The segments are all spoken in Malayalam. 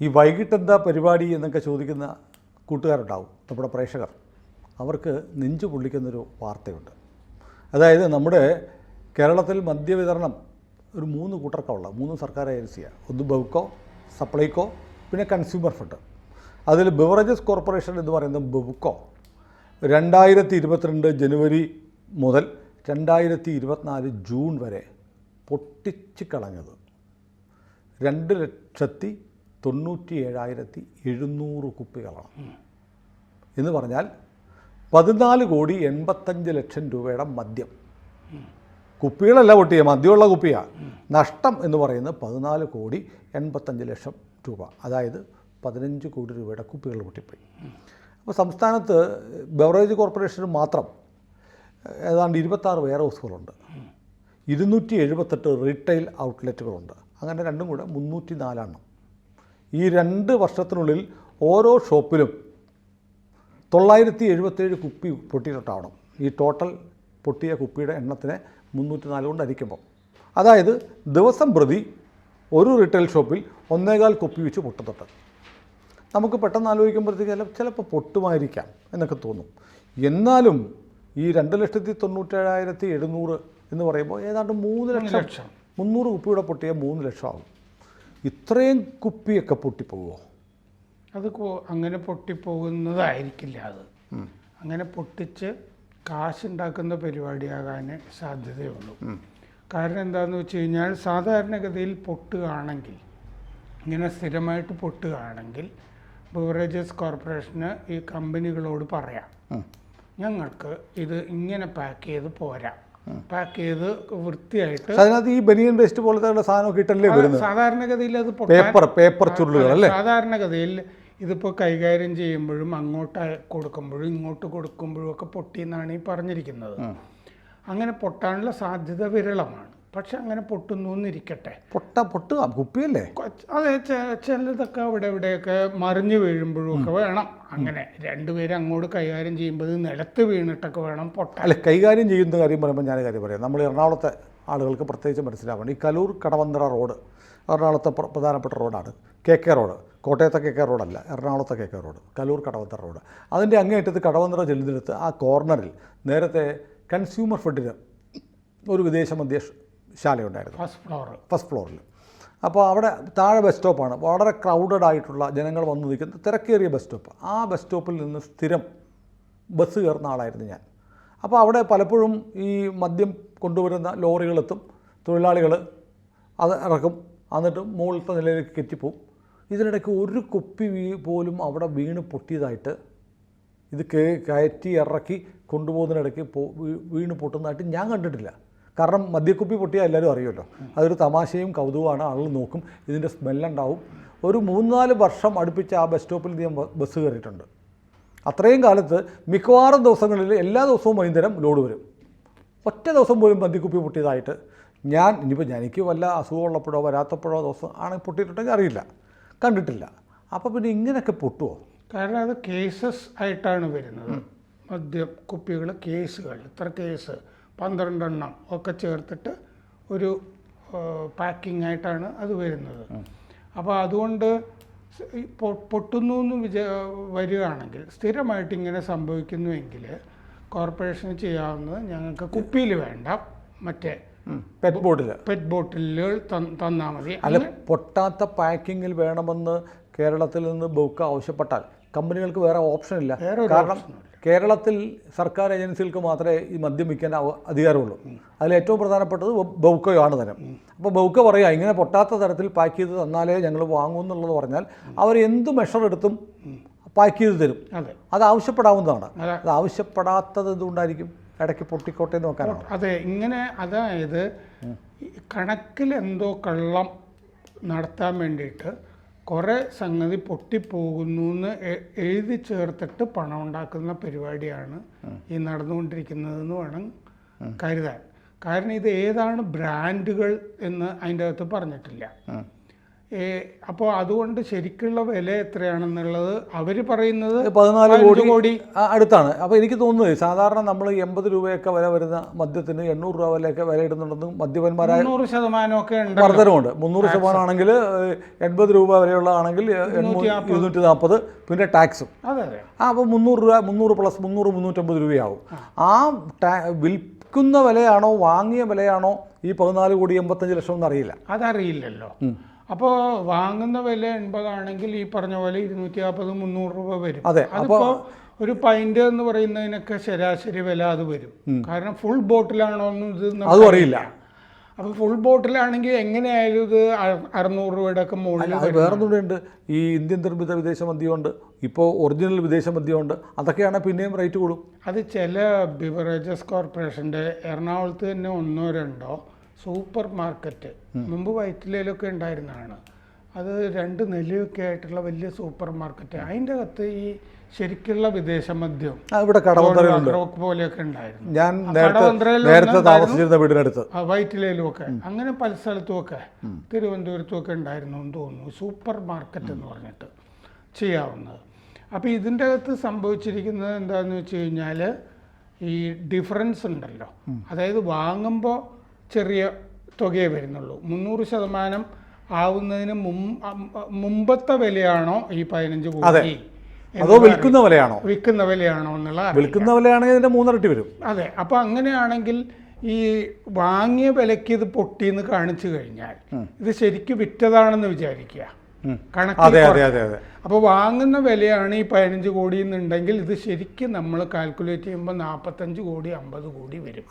ഈ വൈകിട്ടെന്താ പരിപാടി എന്നൊക്കെ ചോദിക്കുന്ന കൂട്ടുകാരുണ്ടാവും, നമ്മുടെ പ്രേക്ഷകർ. അവർക്ക് നെഞ്ചു പൊള്ളിക്കുന്നൊരു വാർത്തയുണ്ട്. അതായത് നമ്മുടെ കേരളത്തിൽ മദ്യവിതരണം ഒരു 3 കൂട്ടർക്കുള്ള 3 സർക്കാർ ഏജൻസിയാണ്. ഒന്ന് ബെവ്കോ, സപ്ലൈകോ, പിന്നെ കൺസ്യൂമർ ഫെഡ്. അതിൽ ബിവറേജസ് കോർപ്പറേഷൻ എന്ന് പറയുന്നത് ബെവ്കോ 2022 ജനുവരി മുതൽ 2024 ജൂൺ വരെ പൊട്ടിച്ച് കളഞ്ഞത് 2,97,700 കുപ്പികളാണ്. എന്ന് പറഞ്ഞാൽ 14,85,00,000 രൂപയുടെ മദ്യം. കുപ്പികളല്ല പൊട്ടിയ, മദ്യമുള്ള കുപ്പിയാണ്. നഷ്ടം എന്ന് പറയുന്നത് 14,85,00,000 രൂപ, അതായത് 15 കോടി രൂപയുടെ കുപ്പികൾ പൊട്ടിപ്പോയി. അപ്പോൾ സംസ്ഥാനത്ത് ബെവറേജ് കോർപ്പറേഷന് മാത്രം ഏതാണ്ട് 26 വെയർ ഹൗസുകളുണ്ട്, 278 റീറ്റെയിൽ ഔട്ട്ലെറ്റുകളുണ്ട്. അങ്ങനെ രണ്ടും കൂടെ 304 എണ്ണം. ഈ 2 വർഷത്തിനുള്ളിൽ ഓരോ ഷോപ്പിലും 977 കുപ്പി പൊട്ടിയിട്ടാവണം. ഈ ടോട്ടൽ പൊട്ടിയ കുപ്പിയുടെ എണ്ണത്തിനെ 304 കൊണ്ട് ഹരിക്കുമ്പോൾ, അതായത് ദിവസം പ്രതി ഒരു റീറ്റെയിൽ ഷോപ്പിൽ 1.25 കുപ്പി വെച്ച് പൊട്ടുന്നുണ്ട്. നമുക്ക് പെട്ടെന്ന് ആലോചിക്കുമ്പോഴത്തേക്ക് ചിലപ്പോൾ പൊട്ടുമായിരിക്കാം എന്നൊക്കെ തോന്നും. എന്നാലും ഈ 2,97,700 എന്ന് പറയുമ്പോൾ ഏതാണ്ട് 3 ലക്ഷം, 300 കുപ്പിയുടെ പൊട്ടിയ 3 ലക്ഷം ആകും. ഇത്രയും കുപ്പിയൊക്കെ പൊട്ടിപ്പോകുമോ? അത് അങ്ങനെ പൊട്ടിപ്പോകുന്നതായിരിക്കില്ല. അത് അങ്ങനെ പൊട്ടിച്ച് കാശുണ്ടാക്കുന്ന പരിപാടിയാകാനേ സാധ്യതയുള്ളൂ. കാരണം എന്താണെന്ന് വെച്ച് കഴിഞ്ഞാൽ, സാധാരണഗതിയിൽ പൊട്ടുകയാണെങ്കിൽ, ഇങ്ങനെ സ്ഥിരമായിട്ട് പൊട്ടുകയാണെങ്കിൽ ബിവറേജസ് കോർപ്പറേഷന് ഈ കമ്പനികളോട് പറയാം, ഞങ്ങൾക്ക് ഇത് ഇങ്ങനെ പാക്ക് ചെയ്ത് പോരാ, പാക്ക് ചെയ്ത് വൃത്തിയായിട്ട്. അതിനകത്ത് ഈ ബനിയൻ വേസ്റ്റ് പോലത്തെ സാധനം കിട്ടല്ലേ വരുന്നത്. സാധാരണഗതിയിൽ അത് പേപ്പർ ചുരുളുകളല്ലേ. സാധാരണഗതിയിൽ ഇതിപ്പോൾ കൈകാര്യം ചെയ്യുമ്പോഴും അങ്ങോട്ട് കൊടുക്കുമ്പോഴും ഇങ്ങോട്ട് കൊടുക്കുമ്പോഴും ഒക്കെ പൊട്ടിയെന്നാണ് ഈ പറഞ്ഞിരിക്കുന്നത്. അങ്ങനെ പൊട്ടാനുള്ള സാധ്യത വിരളമാണ്. പക്ഷെ അങ്ങനെ പൊട്ടുന്നു എന്നിരിക്കട്ടെ, പൊട്ടുക കുപ്പിയല്ലേ. അതെ, ചിലതൊക്കെ അവിടെ ഇവിടെയൊക്കെ മറിഞ്ഞു വീഴുമ്പോഴും ഒക്കെ വേണം. അങ്ങനെ രണ്ടുപേരും അങ്ങോട്ട് കൈകാര്യം ചെയ്യുമ്പോൾ നിലത്ത് വീണിട്ടൊക്കെ വേണം പൊട്ടാൻ. അല്ല, കൈകാര്യം ചെയ്യുന്ന കാര്യം പറയുമ്പോൾ ഞാൻ കാര്യം പറയാം. നമ്മൾ എറണാകുളത്തെ ആളുകൾക്ക് പ്രത്യേകിച്ച് മനസ്സിലാക്കണം. ഈ കലൂർ കടവന്തറ റോഡ് എറണാകുളത്തെ പ്രധാനപ്പെട്ട റോഡാണ്. KK റോഡ്, കോട്ടയത്തെ KK റോഡല്ല, എറണാകുളത്തെ KK road, Kaloor Kadavanthra road. അതിൻ്റെ അങ്ങേയറ്റത്ത് കടവന്തറ ചെല്ലുന്നിടത്ത് ആ കോർണറിൽ നേരത്തെ കൺസ്യൂമർ ഫെഡിന് ഒരു വിദേശ മദ്യശാലയുണ്ടായിരുന്നു, ഫസ്റ്റ് ഫ്ലോറിൽ. അപ്പോൾ അവിടെ താഴെ ബസ് സ്റ്റോപ്പാണ്, വളരെ ക്രൗഡഡ് ആയിട്ടുള്ള ജനങ്ങൾ വന്നു നിൽക്കുന്ന തിരക്കേറിയ ബസ് സ്റ്റോപ്പ്. ആ ബസ് സ്റ്റോപ്പിൽ നിന്ന് സ്ഥിരം ബസ് കയറുന്ന ആളായിരുന്നു ഞാൻ. അപ്പോൾ അവിടെ പലപ്പോഴും ഈ മദ്യം കൊണ്ടുവരുന്ന ലോറികളെത്തും, തൊഴിലാളികൾ അത് ഇറക്കും, എന്നിട്ട് മുകളിലത്തെ നിലയിലേക്ക് കെറ്റിപ്പോവും. ഇതിനിടയ്ക്ക് ഒരു കുപ്പി പോലും അവിടെ വീണ് പൊട്ടിയതായിട്ട്, ഇത് കയറ്റി ഇറക്കി കൊണ്ടുപോകുന്നതിനിടയ്ക്ക് വീണ് പൊട്ടുന്നതായിട്ട് ഞാൻ കണ്ടിട്ടില്ല. കാരണം മദ്യക്കുപ്പി പൊട്ടിയാൽ എല്ലാവരും അറിയുമല്ലോ, അതൊരു തമാശയും കൗതുകമാണ്, ആളുകൾ നോക്കും, ഇതിൻ്റെ സ്മെല്ലുണ്ടാവും. ഒരു 3-4 വർഷം അടുപ്പിച്ച് ആ ബസ് സ്റ്റോപ്പിൽ ഞാൻ ബസ് കയറിയിട്ടുണ്ട്. അത്രയും കാലത്ത് മിക്കവാറും ദിവസങ്ങളിൽ എല്ലാ ദിവസവും വൈകുന്നേരം ലോഡ് വരും. ഒറ്റ ദിവസം പോലും മദ്യക്കുപ്പി പൊട്ടിയതായിട്ട് ഇനിയിപ്പോൾ എനിക്ക് വല്ല അസുഖമുള്ളപ്പോഴോ വരാത്തപ്പോഴോ ദിവസം ആണെങ്കിൽ പൊട്ടിയിട്ടുണ്ടെങ്കിൽ അറിയില്ല, കണ്ടിട്ടില്ല. അപ്പോൾ പിന്നെ ഇങ്ങനെയൊക്കെ പൊട്ടുമോ? കാരണം അത് കേസസ് ആയിട്ടാണ് വരുന്നത്. മദ്യക്കുപ്പികൾ കേസുകൾ, ഇത്ര കേസ് 12 എണ്ണം ഒക്കെ ചേർത്തിട്ട് ഒരു പാക്കിംഗ് ആയിട്ടാണ് അത് വരുന്നത്. അപ്പോൾ അതുകൊണ്ട് പൊട്ടുന്നു എന്ന് വരികയാണെങ്കിൽ, സ്ഥിരമായിട്ട് ഇങ്ങനെ സംഭവിക്കുന്നുവെങ്കിൽ കോർപ്പറേഷന് ചെയ്യാവുന്നത്, ഞങ്ങൾക്ക് കുപ്പിയിൽ വേണ്ട, മറ്റേ പെറ്റ് ബോട്ടിലുകൾ തന്നാൽ മതി. അല്ല, പൊട്ടാത്ത പാക്കിങ്ങിൽ വേണമെന്ന് കേരളത്തിൽ നിന്ന് ബെവ്ക ആവശ്യപ്പെട്ടാൽ കമ്പനികൾക്ക് വേറെ ഓപ്ഷനില്ല. കാരണം കേരളത്തിൽ സർക്കാർ ഏജൻസികൾക്ക് മാത്രമേ ഈ മദ്യം വിൽക്കാൻ അധികാരമുള്ളൂ. അതിൽ ഏറ്റവും പ്രധാനപ്പെട്ടത് ബെവ്കയാണ് തന്നെ. അപ്പോൾ ബെവ്ക പറയുക, ഇങ്ങനെ പൊട്ടാത്ത തരത്തിൽ പാക്ക് ചെയ്ത് തന്നാലേ ഞങ്ങൾ വാങ്ങൂ എന്നുള്ളത് പറഞ്ഞാൽ അവർ എന്ത് മെഷർ എടുത്തും പാക്ക് ചെയ്ത് തരും. അത് ആവശ്യപ്പെടാവുന്നതാണ്. അത് ആവശ്യപ്പെടാത്തത് എന്തുകൊണ്ടായിരിക്കും? ഇടയ്ക്ക് പൊട്ടിക്കോട്ടെ നോക്കാനാണ്. അതെ, ഇങ്ങനെ, അതായത് കണക്കിൽ എന്തോ കള്ളം നടത്താൻ വേണ്ടിയിട്ട് കുറേ സംഗതി പൊട്ടിപ്പോകുന്നു എന്ന് എഴുതി ചേർത്തിട്ട് പണം ഉണ്ടാക്കുന്ന പരിപാടിയാണ് ഈ നടന്നുകൊണ്ടിരിക്കുന്നതെന്ന് വേണം കരുതാൻ. കാരണം ഇത് ഏതാണ് ബ്രാൻഡുകൾ എന്ന് അതിൻ്റെ അകത്ത് പറഞ്ഞിട്ടില്ല. അപ്പോൾ അതുകൊണ്ട് ശരിക്കുള്ള വില എത്രയാണെന്നുള്ളത് അവർ പറയുന്നത് 14 കോടി അടുത്താണ്. അപ്പോൾ എനിക്ക് തോന്നുന്നത് സാധാരണ നമ്മൾ 80 രൂപയൊക്കെ വില വരുന്ന മദ്യത്തിന് 800 രൂപ വിലയൊക്കെ വില ഇടുന്നുണ്ടെന്നും മദ്യപന്മാരായ 100% വർധനമുണ്ട്. 300% ആണെങ്കിൽ 80 രൂപ വരെയുള്ളതാണെങ്കിൽ 240, പിന്നെ ടാക്സും. അപ്പോൾ 300 രൂപ, 300 പ്ലസ് 300, 350 രൂപയാവും. ആ വിൽക്കുന്ന വിലയാണോ വാങ്ങിയ വിലയാണോ ഈ 14 കോടി 85 ലക്ഷം എന്നറിയില്ല. അതറിയില്ലല്ലോ. അപ്പോൾ വാങ്ങുന്ന വില 80 ആണെങ്കിൽ ഈ പറഞ്ഞ പോലെ 240, 300 രൂപ വരും. അതിപ്പോൾ ഒരു പൈൻ്റ് എന്ന് പറയുന്നതിനൊക്കെ ശരാശരി വില അത് വരും. കാരണം ഫുൾ ബോട്ടിലാണോ എന്ന് ഇത് അതും അറിയില്ല. അപ്പോൾ ഫുൾ ബോട്ടിലാണെങ്കിൽ എങ്ങനെയായാലും ഇത് 600 രൂപയുടെ ഒക്കെ മുകളിൽ. വേറൊന്നുകൂടെയുണ്ട്, ഈ ഇന്ത്യൻ നിർമ്മിത വിദേശ മദ്യമുണ്ട്, ഇപ്പോൾ ഒറിജിനൽ വിദേശ മദ്യമുണ്ട്. അതൊക്കെയാണ് പിന്നെയും റേറ്റ് കൂടും. അത് ചില ബിവറേജസ് കോർപ്പറേഷൻ്റെ എറണാകുളത്ത് തന്നെ 1-2 സൂപ്പർ മാർക്കറ്റ് മുമ്പ് വൈറ്റിലൊക്കെ ഉണ്ടായിരുന്നതാണ്. അത് 2 നിലയൊക്കെ ആയിട്ടുള്ള വലിയ സൂപ്പർ മാർക്കറ്റ്. അതിൻ്റെ അകത്ത് ഈ ശരിക്കുള്ള വിദേശ മദ്യം ഇവിടെ കടവന്ത്രയിലുണ്ട് പോലെയൊക്കെ ഉണ്ടായിരുന്നു. ഞാൻ നേരത്തെ താമസിച്ചിരുന്ന വീടിനടുത്ത് വൈറ്റിലും ഒക്കെ അങ്ങനെ പല സ്ഥലത്തും ഒക്കെ തിരുവനന്തപുരത്തും ഒക്കെ ഉണ്ടായിരുന്നു എന്ന് തോന്നുന്നു, സൂപ്പർ മാർക്കറ്റ് എന്ന് പറഞ്ഞിട്ട് ചെയ്യാവുന്നത്. അപ്പോൾ ഇതിൻ്റെ അകത്ത് സംഭവിച്ചിരിക്കുന്നത് എന്താണെന്ന് വെച്ച് കഴിഞ്ഞാൽ ഈ ഡിഫറൻസ് ഉണ്ടല്ലോ. അതായത് വാങ്ങുമ്പോൾ ചെറിയ തുകയെ വരുന്നുള്ളൂ. 300% ആവുന്നതിന് മുമ്പത്തെ വിലയാണോ ഈ 15 കോടി, അതോ വിൽക്കുന്ന വിലയാണോ എന്നുള്ള വിൽക്കുന്ന വിലയാണെങ്കിൽ ഇതിന്റെ 3 ഇരട്ടി വരും. അതെ. അപ്പോൾ അങ്ങനെയാണെങ്കിൽ ഈ വാങ്ങിയ വിലയ്ക്ക് ഇത് പൊട്ടിയെന്ന് കാണിച്ചു കഴിഞ്ഞാൽ ഇത് ശരിക്കും വിറ്റതാണെന്ന് വിചാരിക്കുക കണക്കിൽ. അപ്പോൾ വാങ്ങുന്ന വിലയാണ് ഈ 15 കോടി എന്നുണ്ടെങ്കിൽ ഇത് ശരിക്കും നമ്മൾ കാൽക്കുലേറ്റ് ചെയ്യുമ്പോൾ 45 കോടി 50 കോടി വരും.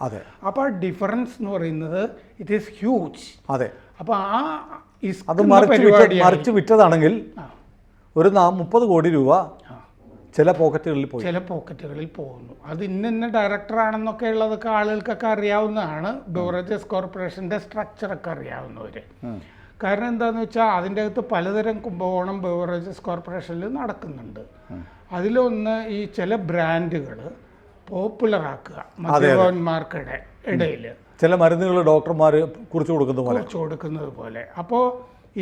അപ്പോൾ ആ ഡിഫറൻസ് എന്ന് പറയുന്നത് ഇറ്റ് ഈസ് ഹ്യൂജ്. അപ്പോൾ അത് മറിച്ച് വിറ്റതാണെങ്കിൽ ഒരു 30 കോടി രൂപ ചില പോക്കറ്റുകളിൽ പോകുന്നു. അത് ഇന്ന ഡയറക്ടറാണെന്നൊക്കെ ഉള്ളതൊക്കെ ആളുകൾക്കൊക്കെ അറിയാവുന്നതാണ്. ബിവറേജസ് കോർപ്പറേഷൻ്റെ സ്ട്രക്ചറൊക്കെ അറിയാവുന്നവർ. കാരണം എന്താണെന്ന് വെച്ചാൽ അതിൻ്റെ അകത്ത് പലതരം കുംഭകോണം ബിവറേജസ് കോർപ്പറേഷനിൽ നടക്കുന്നുണ്ട്. അതിലൊന്ന് ഈ ചില ബ്രാൻഡുകൾ പോപ്പുലറാക്കുക മദ്യപന്മാർക്കിടെ ഇടയിൽ. ചില മരുന്നുകൾ ഡോക്ടർമാർ കുറിച്ച് കൊടുക്കുന്നത് പോലെ. അപ്പോൾ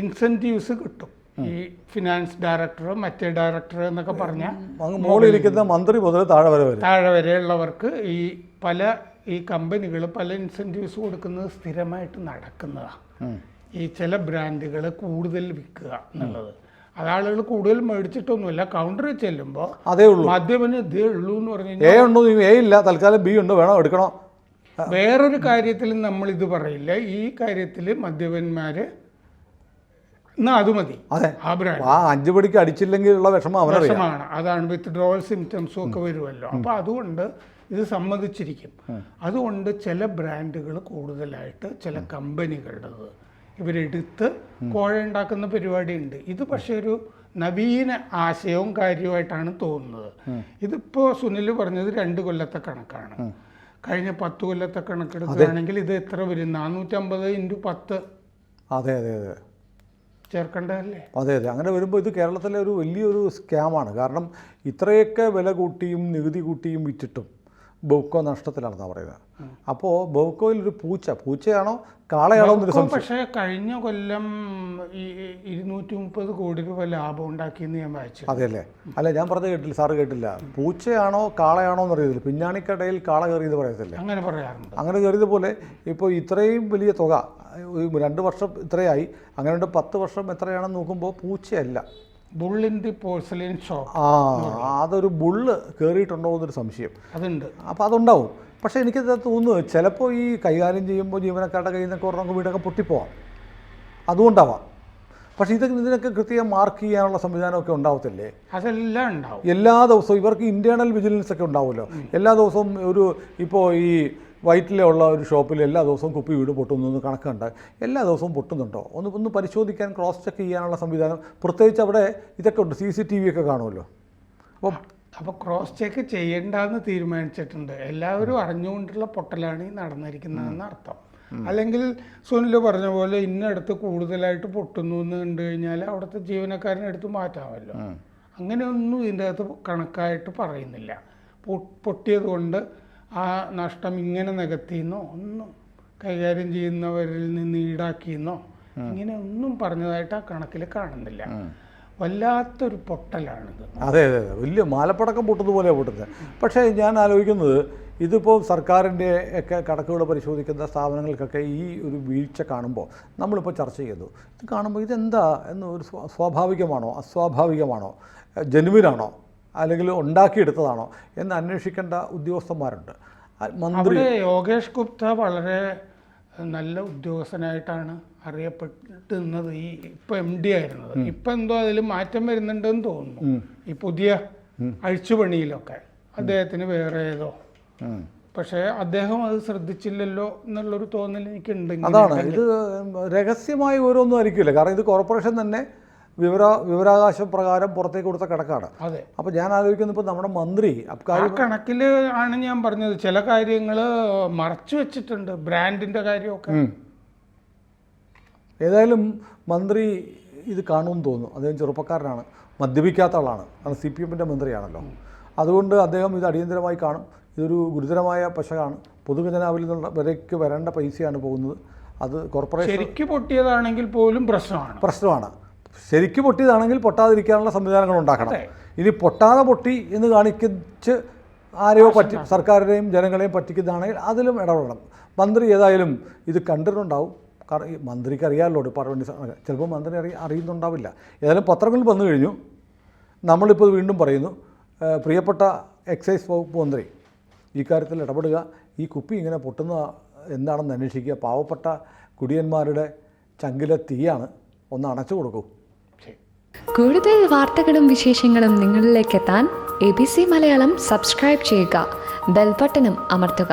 ഇൻസെൻറ്റീവ്സ് കിട്ടും. ഈ ഫിനാൻസ് ഡയറക്ടർ, മറ്റേ ഡയറക്ടർ എന്നൊക്കെ പറഞ്ഞാൽ മുകളിലിരിക്കുന്ന മന്ത്രി മുതൽ താഴെ വരെയുള്ളവർക്ക് ഈ കമ്പനികൾ പല ഇൻസെൻറ്റീവ്സ് കൊടുക്കുന്നത് സ്ഥിരമായിട്ട് നടക്കുന്നതാണ്. ഈ ചില ബ്രാൻഡുകൾ കൂടുതൽ വിൽക്കുക എന്നുള്ളത്. അത് ആളുകൾ കൂടുതൽ മേടിച്ചിട്ടൊന്നുമില്ല. കൗണ്ടറിൽ ചെല്ലുമ്പോൾ മദ്യപന് ഇതേ ഉള്ളൂ എന്ന് പറഞ്ഞു കഴിഞ്ഞാൽ തൽക്കാലം ബി ഉണ്ടോ വേണോ എടുക്കണോ. വേറൊരു കാര്യത്തിൽ നമ്മളിത് പറയില്ല. ഈ കാര്യത്തിൽ മദ്യപന്മാർ അത് മതി. ആ ബ്രാൻഡ് 5 മണിക്ക് അടിച്ചില്ലെങ്കിലുള്ള വിഷമമാണ്. അതാണ് വിത്ത്ഡ്രോവൽ സിംറ്റംസും ഒക്കെ വരുമല്ലോ. അപ്പോൾ അതുകൊണ്ട് ഇത് സമ്മതിച്ചിരിക്കും. അതുകൊണ്ട് ചില ബ്രാൻഡുകൾ കൂടുതലായിട്ട് ചില കമ്പനികളുടേത് ഇവരെടുത്ത് കോഴ ഉണ്ടാക്കുന്ന പരിപാടിയുണ്ട്. ഇത് പക്ഷേ ഒരു നവീന ആശയവും കാര്യമായിട്ടാണ് തോന്നുന്നത്. ഇതിപ്പോൾ സുനിൽ പറഞ്ഞത് 2 കൊല്ലത്തെ കണക്കാണ്. കഴിഞ്ഞ 10 കൊല്ലത്തെ കണക്കെടുക്കുകയാണെങ്കിൽ ഇത് എത്ര വരും? 450 × 10 ചേർക്കേണ്ടതല്ലേ? അതെ. അങ്ങനെ വരുമ്പോൾ ഇത് കേരളത്തിലെ ഒരു വലിയൊരു സ്കാമാണ്. കാരണം ഇത്രയൊക്കെ വില കൂട്ടിയും നികുതി കൂട്ടിയും വിറ്റിട്ടും ബെവ്കോ നഷ്ടത്തിലാണെന്നാണ് പറയുന്നത്. അപ്പോൾ ബെവ്കോയിലൊരു പൂച്ചയാണോ കാളയാണോ എന്നൊരു സംശയം. പക്ഷേ കഴിഞ്ഞ കൊല്ലം 230 കോടി രൂപ ലാഭം ഉണ്ടാക്കിയെന്ന് ഞാൻ വായിച്ചു. അതെയല്ലേ? അല്ല, ഞാൻ പറഞ്ഞത് കേട്ടില്ല, സാറ് കേട്ടില്ല. പൂച്ചയാണോ കാളയാണോ എന്ന് അറിയത്തില്ല. പിഞ്ഞാണിക്കടയിൽ കാള കയറിയത് പറയത്തില്ല, അങ്ങനെ പറയാറുണ്ട്. അങ്ങനെ കയറിയതുപോലെ ഇപ്പോൾ ഇത്രയും വലിയ തുക 2 വർഷം ഇത്രയായി. അങ്ങനെ 10 വർഷം എത്രയാണെന്ന് നോക്കുമ്പോൾ പൂച്ചയല്ല, ബുൾ ഇൻ ദി പോഴ്സലിൻ ഷോപ്പ്. അതൊരു ബുള്ള് കയറിയിട്ടുണ്ടോ എന്നൊരു സംശയം അതുണ്ട്. അപ്പോൾ അതുണ്ടാവും. പക്ഷേ എനിക്കത് തോന്നുന്നു ചിലപ്പോൾ ഈ കൈകാര്യം ചെയ്യുമ്പോൾ ജീവനക്കാരുടെ കയ്യിൽ നിന്നൊക്കെ ഒരെണ്ണം വീടൊക്കെ പൊട്ടിപ്പോവാം, അതുകൊണ്ടാവാം. പക്ഷേ ഇതിനൊക്കെ കൃത്യം മാർക്ക് ചെയ്യാനുള്ള സംവിധാനമൊക്കെ ഉണ്ടാവത്തില്ലേ? അതെല്ലാം ഉണ്ടാവും. എല്ലാ ദിവസവും ഇവർക്ക് ഇൻറ്റേർണൽ വിജിലൻസ് ഒക്കെ ഉണ്ടാവുമല്ലോ. എല്ലാ ദിവസവും ഇപ്പോൾ ഈ വൈറ്റിലുള്ള ഒരു ഷോപ്പിൽ എല്ലാ ദിവസവും കുപ്പി വീട് പൊട്ടുന്നു കണക്കുണ്ട്. എല്ലാ ദിവസവും പൊട്ടുന്നുണ്ടോ ഒന്ന് പരിശോധിക്കാൻ, ക്രോസ് ചെക്ക് ചെയ്യാനുള്ള സംവിധാനം, പ്രത്യേകിച്ച് അവിടെ ഇതൊക്കെ ഉണ്ട്, CCTV ഒക്കെ കാണുമല്ലോ. അപ്പോൾ ക്രോസ് ചെക്ക് ചെയ്യേണ്ടെന്ന് തീരുമാനിച്ചിട്ടുണ്ട്. എല്ലാവരും അറിഞ്ഞുകൊണ്ടുള്ള പൊട്ടലാണ് ഈ നടന്നിരിക്കുന്നതെന്ന് അർത്ഥം. അല്ലെങ്കിൽ സുനിൽ പറഞ്ഞ പോലെ ഇന്നടുത്ത് കൂടുതലായിട്ട് പൊട്ടുന്നു എന്ന് കണ്ടു കഴിഞ്ഞാൽ അവിടുത്തെ ജീവനക്കാരനെ എടുത്ത് മാറ്റാമല്ലോ. അങ്ങനെയൊന്നും ഇതിൻ്റെ അകത്ത് കണക്കായിട്ട് പറയുന്നില്ല. പൊട്ടിയത് കൊണ്ട് ആ നഷ്ടം ഇങ്ങനെ നികത്തിയെന്നോ ഒന്നും കൈകാര്യം ചെയ്യുന്നവരിൽ നിന്ന് ഈടാക്കിയെന്നോ ഇങ്ങനെ ഒന്നും പറഞ്ഞതായിട്ട് ആ കണക്കിൽ കാണുന്നില്ല. വല്ലാത്തൊരു പൊട്ടലാണിത്. അതെ അതെ അതെ, വലിയ മാലപ്പടക്കം പൊട്ടുന്നതുപോലെയാണ് പൊട്ടുന്നത്. പക്ഷേ ഞാൻ ആലോചിക്കുന്നത്, ഇതിപ്പോൾ സർക്കാരിൻ്റെ ഒക്കെ കണക്കുകൾ പരിശോധിക്കുന്ന സ്ഥാപനങ്ങൾക്കൊക്കെ ഈ ഒരു വീഴ്ച കാണുമ്പോൾ നമ്മളിപ്പോൾ ചർച്ച ചെയ്തു, ഇത് കാണുമ്പോൾ ഇതെന്താ എന്ന് ഒരു സ്വാഭാവികമാണോ അസ്വാഭാവികമാണോ ജനുവിനാണോ അല്ലെങ്കിൽ ഉണ്ടാക്കിയെടുത്തതാണോ എന്ന് അന്വേഷിക്കേണ്ട ഉദ്യോഗസ്ഥന്മാരുണ്ട്. മന്ത്രി യോഗേഷ് ഗുപ്ത വളരെ നല്ല ഉദ്യോഗസ്ഥനായിട്ടാണ് അറിയപ്പെട്ടിരുന്നത്, ഈ ഇപ്പം MD ആയിരുന്നത്. ഇപ്പം എന്തോ അതിൽ മാറ്റം വരുന്നുണ്ടെന്ന് തോന്നുന്നു. ഈ പുതിയ അഴിച്ചുപണിയിലൊക്കെ അദ്ദേഹത്തിന് വേറെ ഏതോ, പക്ഷേ അദ്ദേഹം അത് ശ്രദ്ധിച്ചില്ലല്ലോ എന്നുള്ളൊരു തോന്നൽ എനിക്കുണ്ട്. അതാണ്, ഇത് രഹസ്യമായി ഓരോന്നും ആയിരിക്കില്ല, കാരണം ഇത് കോർപ്പറേഷൻ തന്നെ വിവരാവകാശ പ്രകാരം പുറത്തേക്ക് കൊടുത്ത കണക്കാണ്. അതെ. അപ്പോൾ ഞാൻ ആലോചിക്കുന്നത്, ഇപ്പോൾ നമ്മുടെ മന്ത്രി ആ കണക്കിൽ ആണ് ഞാൻ പറഞ്ഞത്, ചില കാര്യങ്ങൾ മറച്ചു വെച്ചിട്ടുണ്ട്, ബ്രാൻഡിൻ്റെ കാര്യമൊക്കെ. ഏതായാലും മന്ത്രി ഇത് കാണുമെന്ന് തോന്നുന്നു. അദ്ദേഹം ചെറുപ്പക്കാരനാണ്, മദ്യപിക്കാത്ത ആളാണ്, കാരണം CPM-ൻ്റെ മന്ത്രിയാണല്ലോ. അതുകൊണ്ട് അദ്ദേഹം ഇത് അടിയന്തരമായി കാണും. ഇതൊരു ഗുരുതരമായ പശകാണ്. പൊതുഖജനാവിൽ നിന്നുള്ള വരയ്ക്ക് വരേണ്ട പൈസയാണ് പോകുന്നത്. അത് കോർപ്പറേഷൻ ശരിക്ക് പൊട്ടിയതാണെങ്കിൽ പോലും പ്രശ്നമാണ്. ശരിക്ക് പൊട്ടിയതാണെങ്കിൽ പൊട്ടാതിരിക്കാനുള്ള സംവിധാനങ്ങൾ ഉണ്ടാക്കണം. ഇനി പൊട്ടാതെ പൊട്ടി എന്ന് കാണിച്ച് ആരെയോ സർക്കാരിനെയും ജനങ്ങളെയും പറ്റിക്കുന്നതാണെങ്കിൽ അതിലും ഇടപെടണം. മന്ത്രി ഏതായാലും ഇത് കണ്ടിട്ടുണ്ടാവും. കാരണം ഈ മന്ത്രിക്ക് അറിയാമല്ലോ, ഡിപ്പാർട്ട്മെൻറ്റ് ചിലപ്പോൾ മന്ത്രി അറിയുന്നുണ്ടാവില്ല. ഏതായാലും പത്രങ്ങളിൽ വന്നു കഴിഞ്ഞു. നമ്മളിപ്പോൾ വീണ്ടും പറയുന്നു, പ്രിയപ്പെട്ട എക്സൈസ് വകുപ്പ് മന്ത്രി ഈ കാര്യത്തിൽ ഇടപെടുക. ഈ കുപ്പി ഇങ്ങനെ പൊട്ടുന്ന എന്താണെന്ന് അന്വേഷിക്കുക. പാവപ്പെട്ട കുടിയന്മാരുടെ ചങ്കിലെ തീയാണ്, ഒന്ന് അണച്ചു കൊടുക്കൂ. കൂടുതൽ വാർത്തകളും വിശേഷങ്ങളും നിങ്ങളിലേക്ക് എത്താൻ ABC മലയാളം സബ്സ്ക്രൈബ് ചെയ്യുക, ബെൽ ബട്ടണും അമർത്തുക.